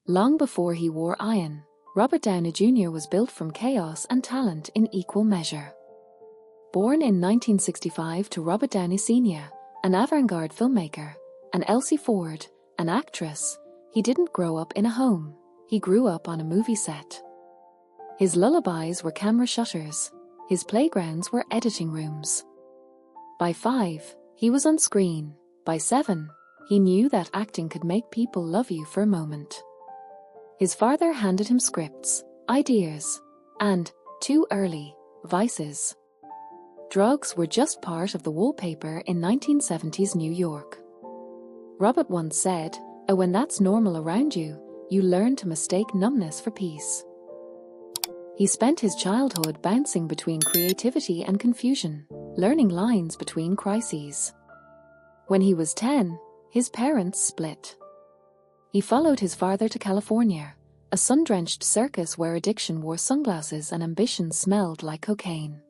Long before he wore iron, Robert Downey Jr. was built from chaos and talent in equal measure. Born in 1965 to Robert Downey Sr., an avant-garde filmmaker, and Elsie Ford, an actress, he didn't grow up in a home, he grew up on a movie set. His lullabies were camera shutters, his playgrounds were editing rooms. By 5, he was on screen. By 7, he knew that acting could make people love you for a moment. His father handed him scripts, ideas, and, too early, vices. Drugs were just part of the wallpaper in 1970s New York. Robert once said, when that's normal around you, you learn to mistake numbness for peace. He spent his childhood bouncing between creativity and confusion, learning lines between crises. When he was 10, his parents split. He followed his father to California, a sun-drenched circus where addiction wore sunglasses and ambition smelled like cocaine.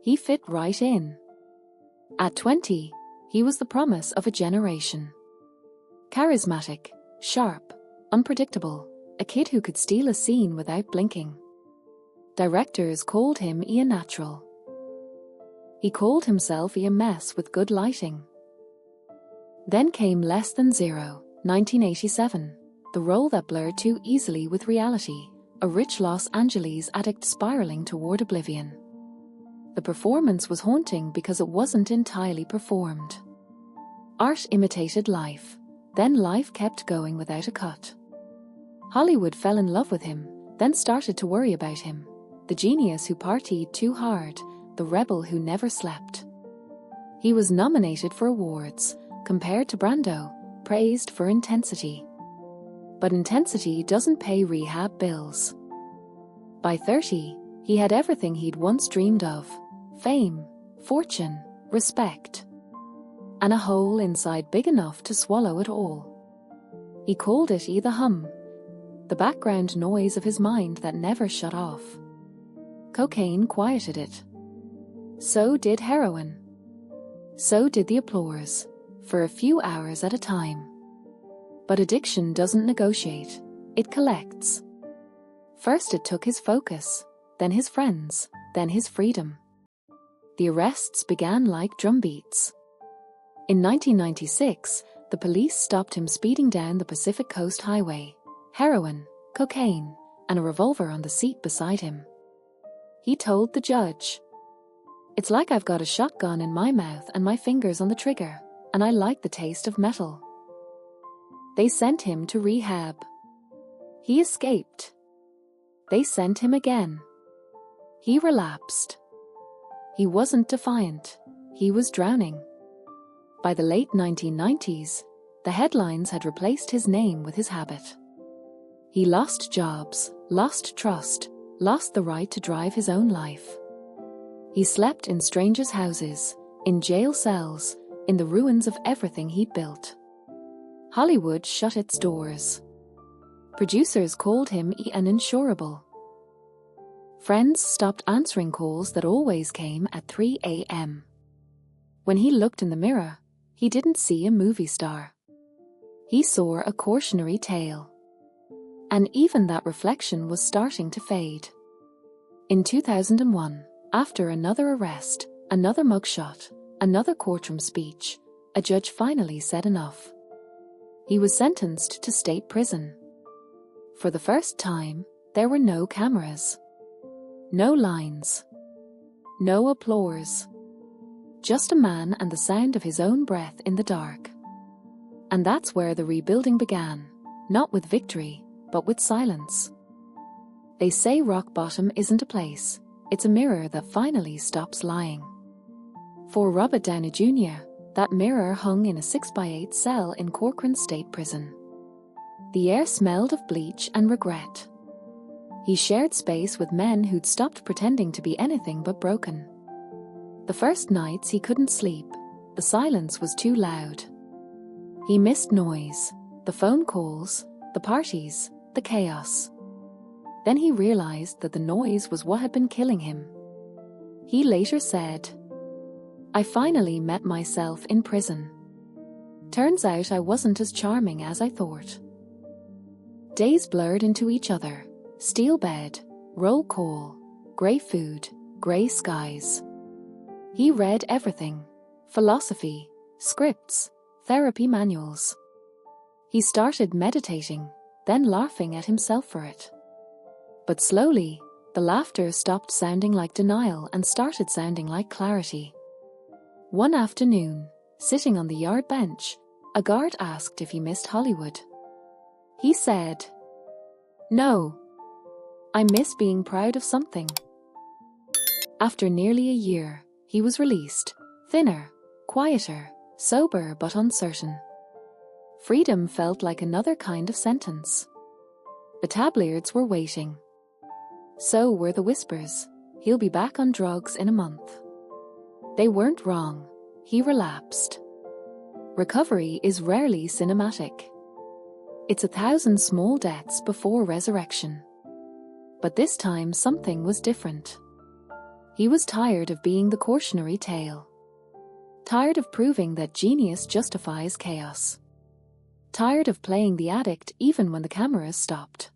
He fit right in. At 20, he was the promise of a generation. Charismatic, sharp, unpredictable, a kid who could steal a scene without blinking. Directors called him a natural. He called himself a mess with good lighting. Then came Less Than Zero, 1987, the role that blurred too easily with reality, a rich Los Angeles addict spiraling toward oblivion. The performance was haunting because it wasn't entirely performed. Art imitated life, then life kept going without a cut. Hollywood fell in love with him, then started to worry about him, the genius who partied too hard, the rebel who never slept. He was nominated for awards, compared to Brando, praised for intensity. But intensity doesn't pay rehab bills. By 30, he had everything he'd once dreamed of: fame, fortune, respect, and a hole inside big enough to swallow it all. He called it the hum, the background noise of his mind that never shut off. Cocaine quieted it. So did heroin. So did the applause, for a few hours at a time. But addiction doesn't negotiate, it collects. First it took his focus, then his friends, then his freedom. The arrests began like drumbeats. In 1996, the police stopped him speeding down the Pacific Coast Highway. Heroin, cocaine, and a revolver on the seat beside him. He told the judge, "It's like I've got a shotgun in my mouth and my fingers on the trigger, and I like the taste of metal." They sent him to rehab. He escaped. They sent him again. He relapsed. He wasn't defiant, he was drowning. By the late 1990s, the headlines had replaced his name with his habit. He lost jobs, lost trust, lost the right to drive his own life. He slept in strangers' houses, in jail cells, in the ruins of everything he'd built. Hollywood shut its doors. Producers called him uninsurable. Friends stopped answering calls that always came at 3 a.m. When he looked in the mirror, he didn't see a movie star. He saw a cautionary tale. And even that reflection was starting to fade. In 2001, after another arrest, another mugshot, another courtroom speech, a judge finally said enough. He was sentenced to state prison. For the first time, there were no cameras. No lines. No applause. Just a man and the sound of his own breath in the dark. And that's where the rebuilding began, not with victory, but with silence. They say rock bottom isn't a place, it's a mirror that finally stops lying. For Robert Downey Jr., that mirror hung in a 6x8 cell in Corcoran State Prison. The air smelled of bleach and regret. He shared space with men who'd stopped pretending to be anything but broken. The first nights he couldn't sleep, the silence was too loud. He missed noise, the phone calls, the parties, the chaos. Then he realized that the noise was what had been killing him. He later said, "I finally met myself in prison. Turns out I wasn't as charming as I thought." Days blurred into each other. Steel bed, roll call, grey food, grey skies. He read everything. Philosophy, scripts, therapy manuals. He started meditating, then laughing at himself for it. But slowly, the laughter stopped sounding like denial and started sounding like clarity. One afternoon, sitting on the yard bench, a guard asked if he missed Hollywood. He said, "No. I miss being proud of something." After nearly a year, he was released, thinner, quieter, sober but uncertain. Freedom felt like another kind of sentence. The tabloids were waiting. So were the whispers. He'll be back on drugs in a month. They weren't wrong. He relapsed. Recovery is rarely cinematic. It's 1,000 small deaths before resurrection. But this time something was different. He was tired of being the cautionary tale. Tired of proving that genius justifies chaos. Tired of playing the addict even when the cameras stopped.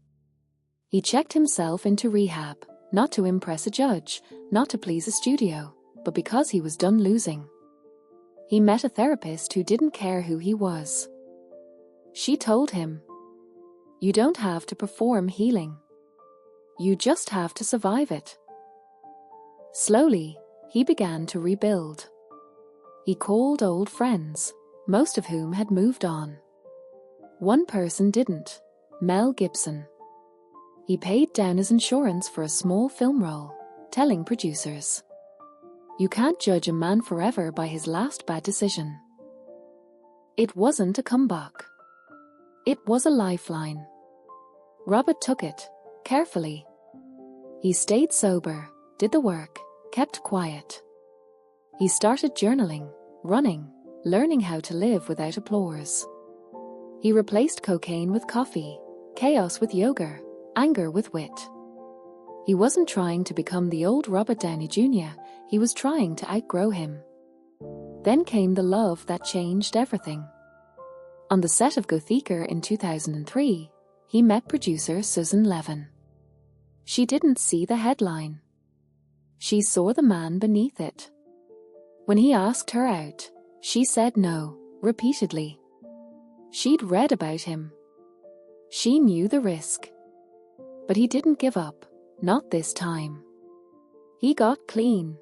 He checked himself into rehab, not to impress a judge, not to please a studio, but because he was done losing. He met a therapist who didn't care who he was. She told him, "You don't have to perform healing. You just have to survive it." Slowly, he began to rebuild. He called old friends, most of whom had moved on. One person didn't, Mel Gibson. He paid down his insurance for a small film role, telling producers, "You can't judge a man forever by his last bad decision." It wasn't a comeback. It was a lifeline. Robert took it, carefully. He stayed sober, did the work, kept quiet. He started journaling, running, learning how to live without applause. He replaced cocaine with coffee, chaos with yoga, anger with wit. He wasn't trying to become the old Robert Downey Jr., he was trying to outgrow him. Then came the love that changed everything. On the set of Gothika in 2003, he met producer Susan Levin. She didn't see the headline. She saw the man beneath it. When he asked her out, she said no, repeatedly. She'd read about him. She knew the risk. But he didn't give up, not this time. He got clean.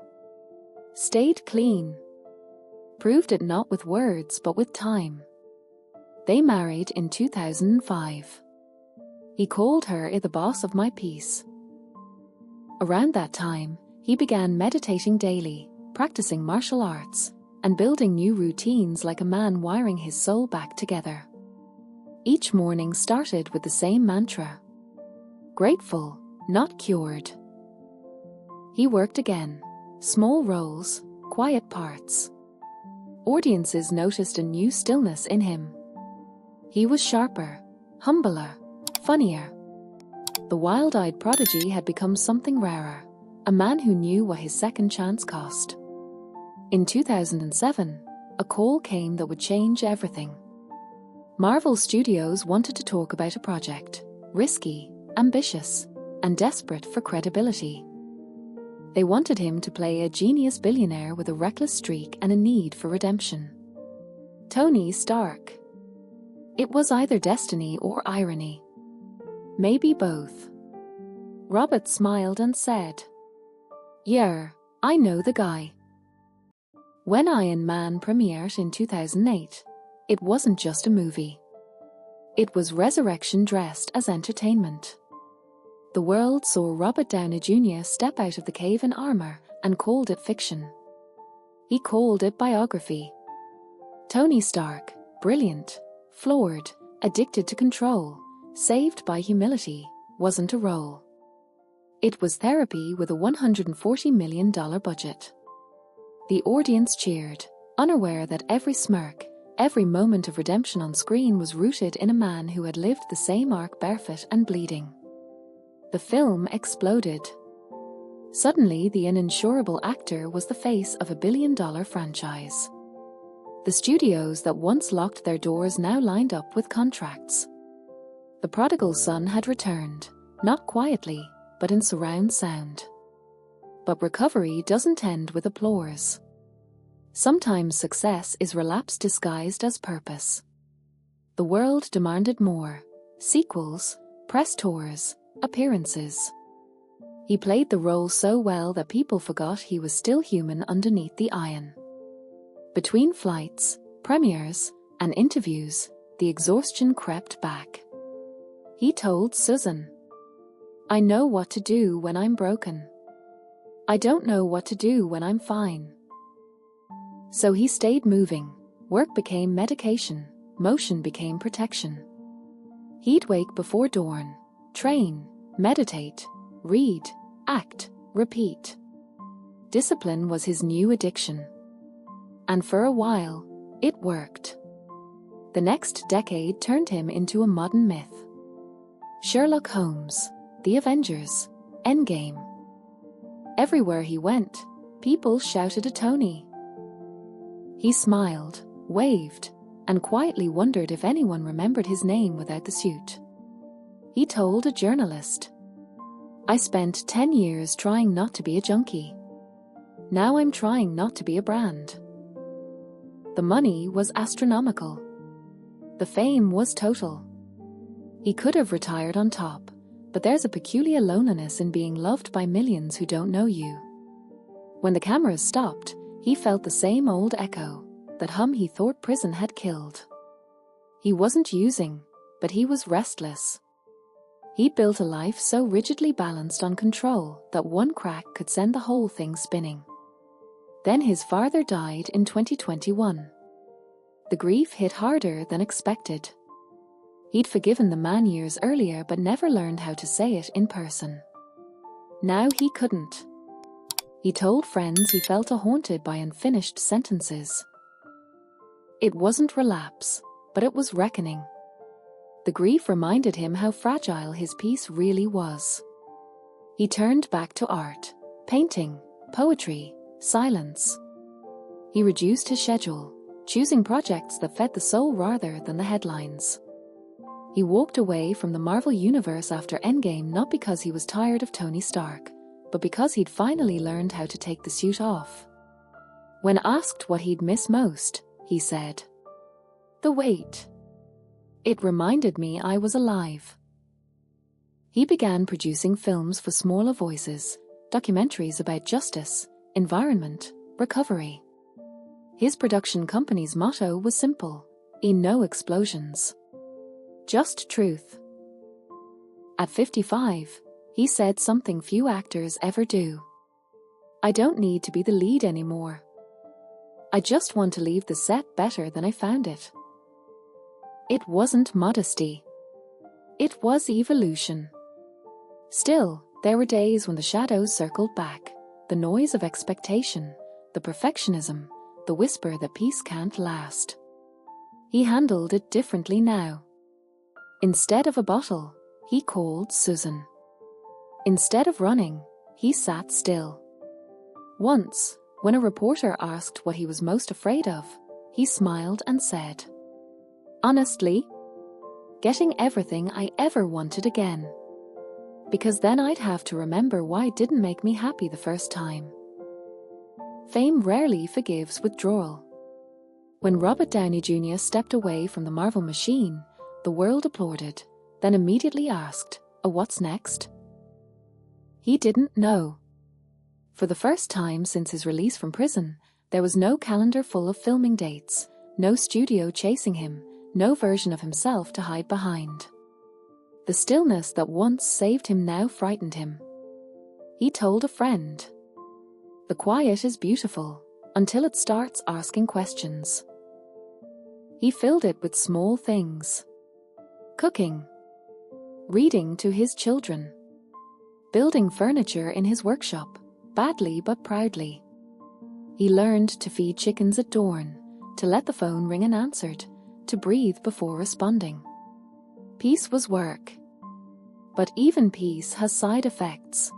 Stayed clean. Proved it not with words but with time. They married in 2005. He called her the boss of my peace. Around that time, he began meditating daily, practicing martial arts, and building new routines like a man wiring his soul back together. Each morning started with the same mantra. Grateful, not cured. He worked again. Small roles, quiet parts. Audiences noticed a new stillness in him. He was sharper, humbler, funnier. The wild-eyed prodigy had become something rarer, a man who knew what his second chance cost. In 2007, a call came that would change everything. Marvel Studios wanted to talk about a project, risky, ambitious, and desperate for credibility. They wanted him to play a genius billionaire with a reckless streak and a need for redemption. Tony Stark. It was either destiny or irony. Maybe both. Robert smiled and said, "Yeah, I know the guy." When Iron Man premiered in 2008, it wasn't just a movie. It was resurrection dressed as entertainment. The world saw Robert Downey Jr. step out of the cave in armor and called it fiction. He called it biography. Tony Stark, brilliant, flawed, addicted to control, saved by humility, wasn't a role. It was therapy with a $140 million budget. The audience cheered, unaware that every smirk, every moment of redemption on screen was rooted in a man who had lived the same arc barefoot and bleeding. The film exploded. Suddenly, the uninsurable actor was the face of a billion-dollar franchise. The studios that once locked their doors now lined up with contracts. The prodigal son had returned, not quietly, but in surround sound. But recovery doesn't end with applause. Sometimes success is relapse disguised as purpose. The world demanded more: sequels, press tours, appearances. He played the role so well that people forgot he was still human underneath the iron. Between flights, premieres, and interviews, the exhaustion crept back. He told Susan, "I know what to do when I'm broken. I don't know what to do when I'm fine." So he stayed moving. Work became medication, motion became protection. He'd wake before dawn, train, meditate, read, act, repeat. Discipline was his new addiction. And for a while, it worked. The next decade turned him into a modern myth. Sherlock Holmes, The Avengers, Endgame. Everywhere he went, people shouted at Tony. He smiled, waved, and quietly wondered if anyone remembered his name without the suit. He told a journalist, "I spent 10 years trying not to be a junkie. Now I'm trying not to be a brand." The money was astronomical. The fame was total. He could have retired on top, but there's a peculiar loneliness in being loved by millions who don't know you. When the cameras stopped, he felt the same old echo, that hum he thought prison had killed. He wasn't using, but he was restless. He'd built a life so rigidly balanced on control that one crack could send the whole thing spinning. Then his father died in 2021. The grief hit harder than expected. He'd forgiven the man years earlier but never learned how to say it in person. Now he couldn't. He told friends he felt haunted by unfinished sentences. It wasn't relapse, but it was reckoning. The grief reminded him how fragile his peace really was. He turned back to art, painting, poetry, silence. He reduced his schedule, choosing projects that fed the soul rather than the headlines. He walked away from the Marvel Universe after Endgame not because he was tired of Tony Stark, but because he'd finally learned how to take the suit off. When asked what he'd miss most, he said, "The wait. It reminded me I was alive." He began producing films for smaller voices, documentaries about justice, environment, recovery. His production company's motto was simple: no explosions. Just truth. At 55, he said something few actors ever do. "I don't need to be the lead anymore. I just want to leave the set better than I found it." It wasn't modesty. It was evolution. Still, there were days when the shadows circled back, the noise of expectation, the perfectionism, the whisper that peace can't last. He handled it differently now. Instead of a bottle, he called Susan. Instead of running, he sat still. Once, when a reporter asked what he was most afraid of, he smiled and said, "Honestly, getting everything I ever wanted again. Because then I'd have to remember why it didn't make me happy the first time." Fame rarely forgives withdrawal. When Robert Downey Jr. stepped away from the Marvel machine, the world applauded, then immediately asked, "What's next?" He didn't know. For the first time since his release from prison, there was no calendar full of filming dates, no studio chasing him, no version of himself to hide behind. The stillness that once saved him now frightened him. He told a friend, "The quiet is beautiful, until it starts asking questions." He filled it with small things. Cooking. Reading to his children. Building furniture in his workshop, badly but proudly. He learned to feed chickens at dawn, to let the phone ring unanswered, to breathe before responding. Peace was work. But even peace has side effects.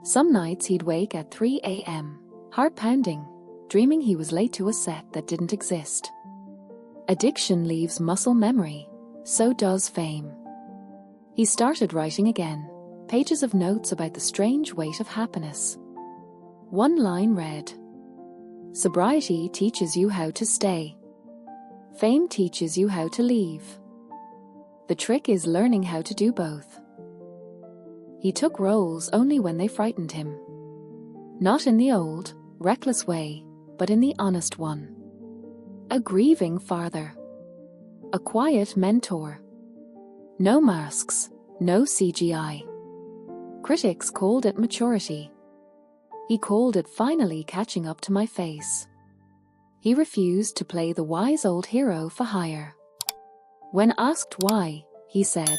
Some nights he'd wake at 3 a.m., heart pounding, dreaming he was late to a set that didn't exist. Addiction leaves muscle memory, so does fame. He started writing again, pages of notes about the strange weight of happiness. One line read, "Sobriety teaches you how to stay. Fame teaches you how to leave. The trick is learning how to do both." He took roles only when they frightened him. Not in the old, reckless way, but in the honest one. A grieving father. A quiet mentor. No masks, no CGI. Critics called it maturity. He called it finally catching up to my face. He refused to play the wise old hero for hire. When asked why, he said,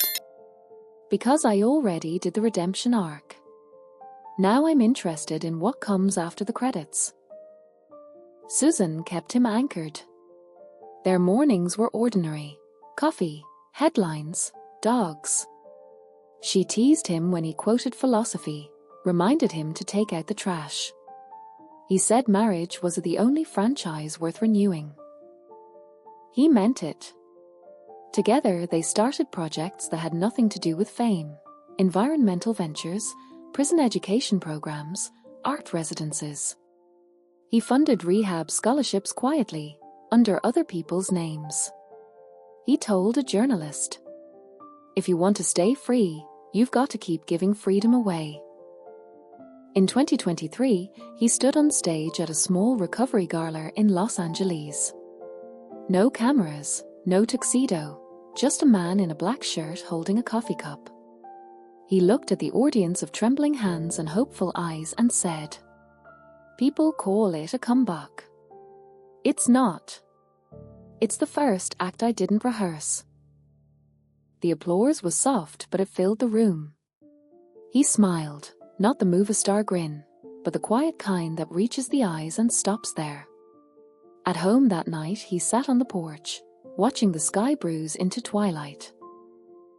"Because I already did the redemption arc. Now I'm interested in what comes after the credits." Susan kept him anchored. Their mornings were ordinary. Coffee, headlines, dogs. She teased him when he quoted philosophy, reminded him to take out the trash. He said marriage was the only franchise worth renewing. He meant it. Together they started projects that had nothing to do with fame: environmental ventures, prison education programs, art residences. He funded rehab scholarships quietly, under other people's names. He told a journalist, "If you want to stay free, you've got to keep giving freedom away." In 2023, he stood on stage at a small recovery gala in Los Angeles. No cameras, no tuxedo, just a man in a black shirt holding a coffee cup. He looked at the audience of trembling hands and hopeful eyes and said, "People call it a comeback. It's not. It's the first act I didn't rehearse." The applause was soft, but it filled the room. He smiled, not the movie star grin, but the quiet kind that reaches the eyes and stops there. At home that night, he sat on the porch, watching the sky bruise into twilight.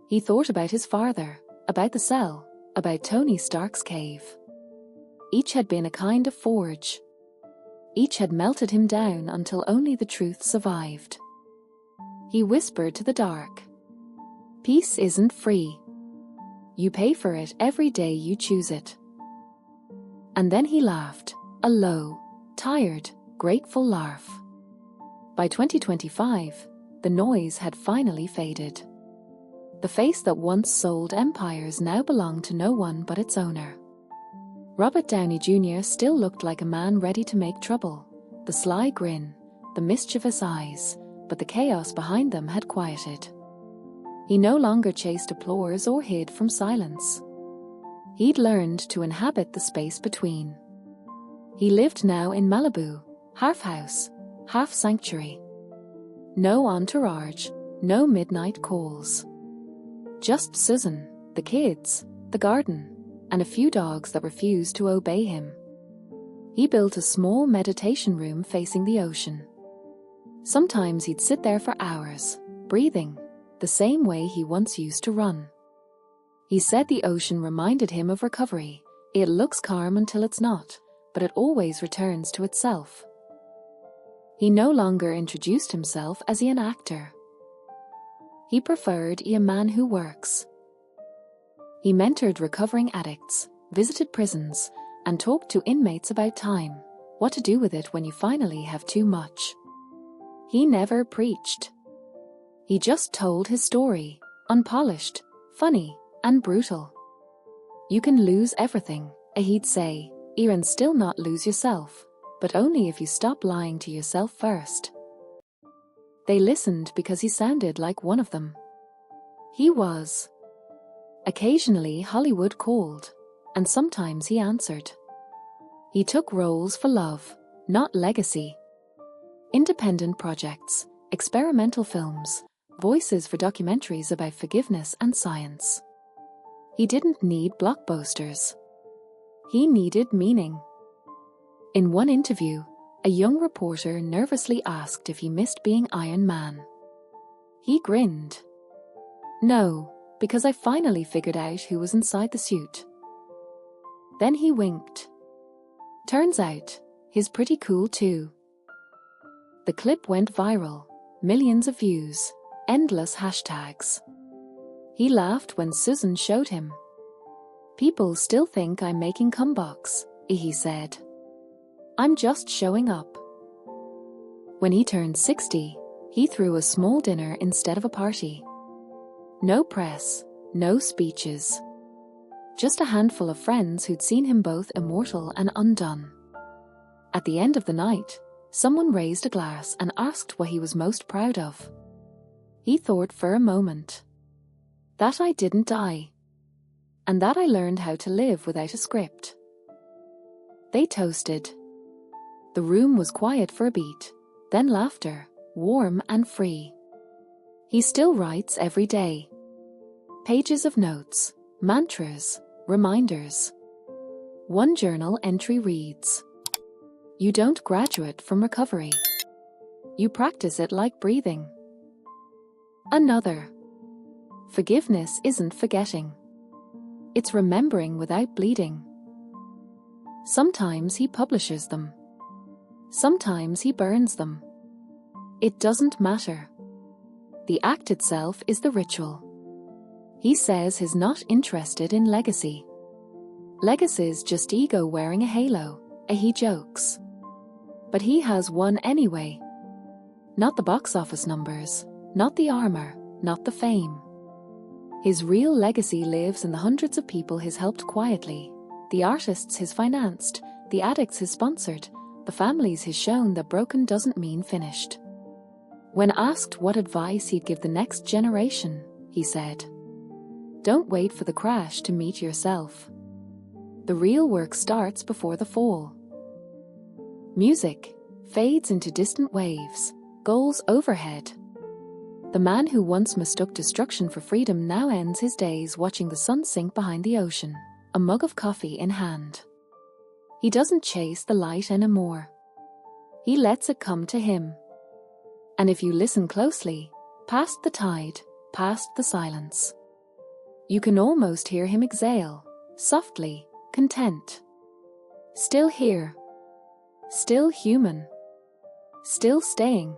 He thought about his father, about the cell, about Tony Stark's cave. Each had been a kind of forge. Each had melted him down until only the truth survived. He whispered to the dark, "Peace isn't free. You pay for it every day you choose it." And then he laughed, a low, tired, grateful laugh. By 2025, the noise had finally faded. The face that once sold empires now belonged to no one but its owner. Robert Downey Jr. still looked like a man ready to make trouble, the sly grin, the mischievous eyes, but the chaos behind them had quieted. He no longer chased applause or hid from silence. He'd learned to inhabit the space between. He lived now in Malibu, half house, half sanctuary. No entourage, no midnight calls. Just Susan, the kids, the garden, and a few dogs that refused to obey him. He built a small meditation room facing the ocean. Sometimes he'd sit there for hours, breathing, the same way he once used to run. He said the ocean reminded him of recovery. It looks calm until it's not, but it always returns to itself. He no longer introduced himself as an actor. He preferred a man who works. He mentored recovering addicts, visited prisons, and talked to inmates about time, what to do with it when you finally have too much. He never preached. He just told his story, unpolished, funny, and brutal. You can lose everything, he'd say, and still not lose yourself, but only if you stop lying to yourself first. They listened because he sounded like one of them. He was. Occasionally Hollywood called, and sometimes he answered. He took roles for love, not legacy. Independent projects, experimental films, voices for documentaries about forgiveness and science. He didn't need blockbusters. He needed meaning. In one interview, a young reporter nervously asked if he missed being Iron Man. He grinned. "No, because I finally figured out who was inside the suit." Then he winked. Turns out, he's pretty cool too. The clip went viral, millions of views, endless hashtags. He laughed when Susan showed him. "People still think I'm making comebacks," he said. "I'm just showing up." When he turned 60, he threw a small dinner instead of a party. No press, no speeches. Just a handful of friends who'd seen him both immortal and undone. At the end of the night, someone raised a glass and asked what he was most proud of. He thought for a moment. "That I didn't die. And that I learned how to live without a script." They toasted. The room was quiet for a beat, then laughter, warm and free. He still writes every day. Pages of notes, mantras, reminders. One journal entry reads, "You don't graduate from recovery. You practice it like breathing." Another, "Forgiveness isn't forgetting. It's remembering without bleeding." Sometimes he publishes them. Sometimes he burns them. It doesn't matter. The act itself is the ritual. He says he's not interested in legacy. Legacy's just ego wearing a halo, he jokes. But he has one anyway. Not the box office numbers, not the armor, not the fame. His real legacy lives in the hundreds of people he's helped quietly, the artists he's financed, the addicts he's sponsored, the families he's shown that broken doesn't mean finished. When asked what advice he'd give the next generation, he said, "Don't wait for the crash to meet yourself. The real work starts before the fall." Music fades into distant waves, gulls overhead. The man who once mistook destruction for freedom now ends his days watching the sun sink behind the ocean, a mug of coffee in hand. He doesn't chase the light anymore. He lets it come to him. And if you listen closely, past the tide, past the silence, you can almost hear him exhale, softly, content. Still here. Still human. Still staying.